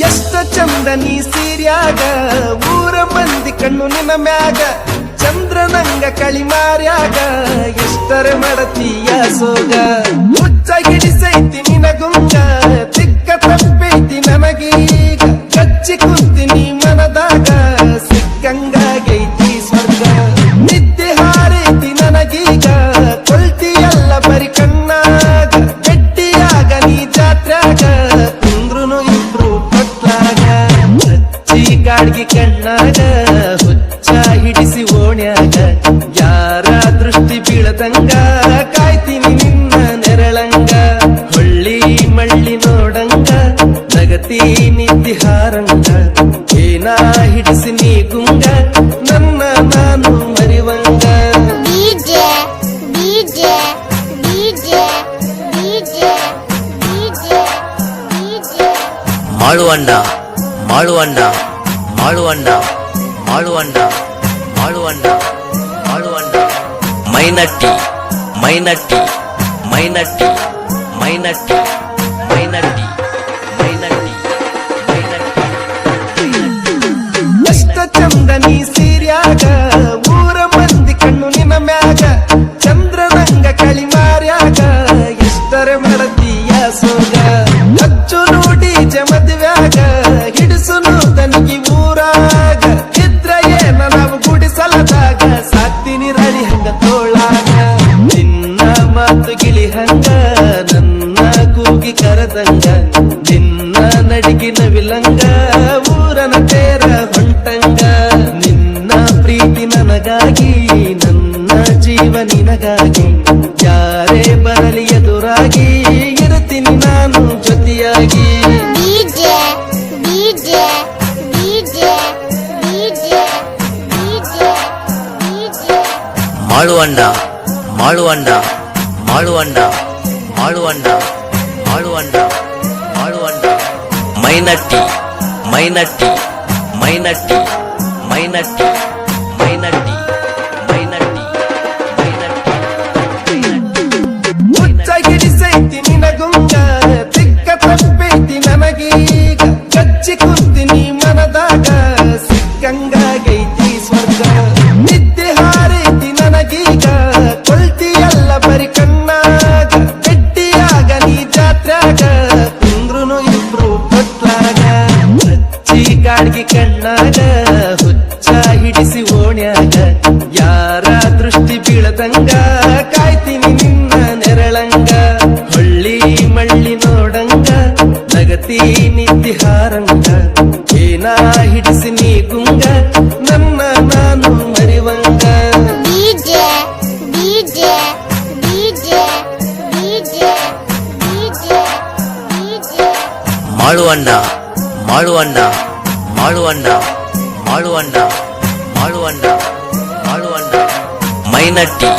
ಎಷ್ಟ ಚಂದ ನೀ ಸೀರ್ಯಾಗ ಊರ ಮಂದಿ ಕಣ್ಣು ನಿನ್ನ ಮ್ಯಾಗ ಚಂದ್ರನಂಗ ಕಳಿಮಾರ್ಯಾಗ ಎಷ್ಟರ ಮಾಡತೀಯ ಸೋಗ ಮುಚ್ಚ ಹಿಡಿಸೈತಿ ನಿನಗುಂಗ ತಿಕ್ಕ ತಪ್ಪೈತಿ ನನಗೀಗ ಕಚ್ಚಿ ಕುಂತೀನಿ ಮನದಾಗ ಸಿಕ್ಕಂಗಾಗೈತಿ ಸ್ವರ್ಗ ನಿದ್ದೆ ಹಾರೈತಿ ನನಗೀಗ ಕೊಳ್ತಿಯಲ್ಲ ಬರಿ ಕಣ್ಣಾಗ ಗಟ್ಟಿಯಾಗ ನೀ ಜಾತ್ರ್ಯಾಗ ಕುಂದ್ರುನು ಇಬ್ರು ಕೊಟ್ಲಾಗ ಹಚ್ಚಿ ಗಾಡ್ಗಿ ಕಣ್ಣಾಗ ಹುಚ್ಚ ಹಿಡಿಸಿ ಓಣ್ಯಾಗ ಯಾರ ದೃಷ್ಟಿ ಬೀಳದಂಗ ಕಾಯ್ತೀನಿ ನಿನ್ನ ನೆರಳಂಗ ಹೊಳ್ಳಿ ಮಳ್ಳಿ ನೋಡಂಗ ನಗತಿ ನಿದ್ದಿ ಹಾರಂಗ ಏನ ಹಿಡಿಸಿ ನೀ ಗುಂಗ ನನ್ನ ನಾನು ಮರಿವಂಗ DJ DJ DJ DJ DJ DJ ಮಾಳುವಣ್ಣ ಮಾಳುವಣ್ಣ ಮಾಳುವಣ್ಣ ಮಾಳುವಣ್ಣ ಮಾಳುವಣ್ಣ ಮಾಳುವಣ್ಣ ಮೈನಟ್ಟಿ ಮೈನಟ್ಟಿ ಮೈನಟ್ಟಿ ಮೈನಟ್ಟಿ ಮೈನಟ್ಟಿ ಮೈನಟ್ಟಿ ಎಷ್ಟ ಚಂದ ನೀ ಸೀರ್ಯಾಗ ಊರ ಮಂದಿ ಕಣ್ಣು ನಿನ್ನ ಮ್ಯಾಗ ಚಂದ್ರನಂಗ ಕಳಿಮಾರ್ಯಾಗ ಎಷ್ಟರ ಮಾಡತೀಯ ಸೋಗ ಅಚ್ಚು ನೋಡಿ ಮದುವ್ಯಾಗ ಹಿಡಿಸುನು ತನಗಿ ಊರಾಗ ಇದ್ರ ಏನ ನಾವು ಗುಡಿಸಲದಾಗ ಸಾಕ್ತೀನಿ ರಳಿ ಹಂಗ ತೋಳಾಗ ನಿನ್ನ ಮಾತು ಗಿಳಿ ಹಂಗ ನನ್ನ ಕೂಗಿ ಕರದಂಗ ನಿನ್ನ ನಡಿಗಿನ ವಿಲಂಗ ಊರನ ತೇರ ಹೊಂಟಂಗ ನಿನ್ನ ಪ್ರೀತಿ ನನಗಾಗಿ ನನ್ನ ಜೀವ ನಿನಗಾಗಿ ಯಾರೇ ಬರಲಿ ಎದುರಾಗಿ ಇರುತ್ತೀನಿ ನಾನು ಜೊತೆಯಾಗಿ DJ DJ DJ DJ DJ DJ ಮಾಳುವಣ್ಣ ಮಾಳುವಣ್ಣ ಮಾಳುವಣ್ಣ ಮಾಳುವಣ್ಣ ಮಾಳುವಣ್ಣ ಮಾಳುವಣ್ಣ ಮೈನಟ್ಟಿ ಮೈನಟ್ಟಿ ಮೈನಟ್ಟಿ ಮೈನಟ್ಟಿ ಮೈನಟ್ಟಿ ಮೈನಟ್ಟಿ ಮುಚ್ಚ ಹಿಡಿಸೈತಿ ನಿನಗುಂಗ ತಿಕ್ಕ ತಪ್ಪೈತಿ ನನಗೀಗ ಕಚ್ಚಿ ಕುಂತೀನಿ ಮನದಾಗ ಸಿಕ್ಕಂಗಾಗೈತಿ ಸ್ವರ್ಗ ನಿದ್ದೆ ಹಾರೈತಿ ನನಗೀಗ ಕೊಳ್ತಿಯಲ್ಲ ಬರಿ ಕಣ್ಣಾಗ ಗಟ್ಟಿಯಾಗ ನೀ ಜಾತ್ರ್ಯಾಗ ಕುಂದ್ರುನು ಇಬ್ರು ಕೊಟ್ಲಾಗ ಹಚ್ಚಿ ಗಾಡ್ಗಿ ಕಣ್ಣಾಗ ಹುಚ್ಚ ಹಿಡಿಸಿ ಓಣ್ಯಾಗ ಯಾರ ದೃಷ್ಟಿ ಬೀಳದಂಗ ಕಾಯ್ತೀನಿ ನಿನ್ನ ನೆರಳಂಗ ಹೊಳ್ಳಿ ಮಳ್ಳಿ ನೋಡಂಗ ನಗತಿ ನಿದ್ದಿ ಹಾರಂಗ ಏನ ಹಿಡಿಸಿ ನೀ ಗುಂಗ ನನ್ನ ನಾನು ಮರಿವಂಗ DJ DJ DJ DJ DJ DJ ಮಾಳುವಣ್ಣ ಮಾಳುವಣ್ಣ ಮಾಳುವಣ್ಣ ಮಾಳುವಣ್ಣ ಮಾಳುವಣ್ಣ ಮಾಳುವಣ್ಣ ಮೈನಟ್ಟಿ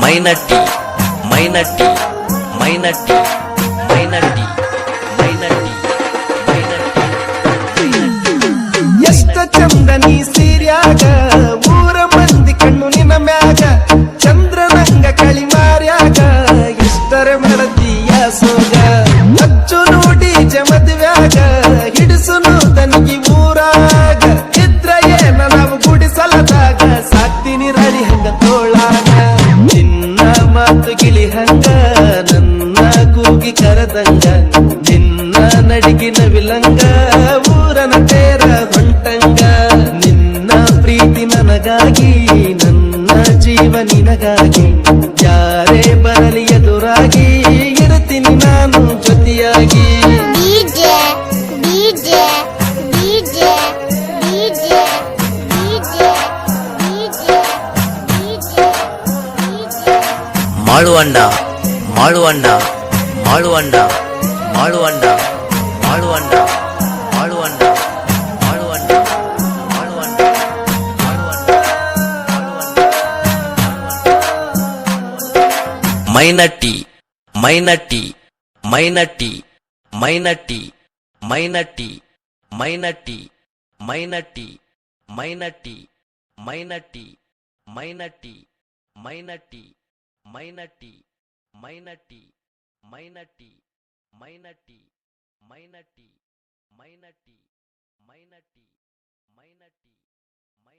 ಮೈನಟ್ಟಿ ಮೈನಟ್ಟಿ ಮೈನಟ್ಟಿ ಮೈನಟ್ಟಿ ಮೈನಟ್ಟಿ ಎಷ್ಟ ಚಂದ ನೀ ಸೀರ್ಯಾಗ ಊರ ಮಂದಿ ಕಣ್ಣು ನಿನ್ನ ಮ್ಯಾಗ ಚಂದ್ರನಂಗ ಕಳಿಮಾರ್ಯಾಗ ಎಷ್ಟರ ಮಾಡತೀಯ ಸೋಗ ಅಚ್ಚು ನೋಡಿ ಮದುವ್ಯಾಗ ಹಿಡಿಸುನು ತನಗಿ ಊರಾಗ ಇದ್ರ ಏನ ನಾವು ಗುಡಿಸಲದಾಗ ಸಾಕ್ತೀನಿ ರಳಿ ಹಂಗ ತೋಳಾಗ ನಿನ್ನ ಮಾತು ಗಿಳಿ ಹಂಗ ನನ್ನ ಕೂಗಿ ಕರದಂಗ ನಿನ್ನ ನಡಿಗಿನ ವಿಲಂಗ ಊರನ ತೇರ ಹೊಂಟಂಗ ನಿನ್ನ ಪ್ರೀತಿ ನನಗಾಗಿ ನನ್ನ ಜೀವ ನಿನಗಾಗಿ ಯಾರೇ ಬರಲಿ ಎದುರಾಗಿ ಇರುತ್ತೀನಿ ನಾನು ಜೊತೆಯಾಗಿ DJ DJ DJ DJ DJ DJ DJ DJ ಮಾಳುವಣ್ಣ ಮಾಳುವಣ್ಣ ಮಾಳುವಣ್ಣ ಮಾಳುವಣ್ಣ ಮಾಳುವಣ್ಣ ಮಾಳುವಣ್ಣ ಮಾಳುವಣ್ಣ ಮಾಳುವಣ್ಣ ಮೈನಟ್ಟಿ ಮೈನಟ್ಟಿ ಮೈನಟ್ಟಿ ಮೈನಟ್ಟಿ ಮೈನಟ್ಟಿ ಮೈನಟ್ಟಿ ಮೈನಟ್ಟಿ ಮೈನಟ್ಟಿ ಮೈನಟ್ಟಿ ಮೈನಟ್ಟಿ ಮೈನಟ್ಟಿ ಮೈನಟ್ಟಿ ಮೈನಟ್ಟಿ ಮೈನಟ್ಟಿ ಮೈನಟ್ಟಿ ಮೈನಟ್ಟಿ ಮೈನಟಿ ಮೈನಟಿ ಮೈನಟಿ ಮೈ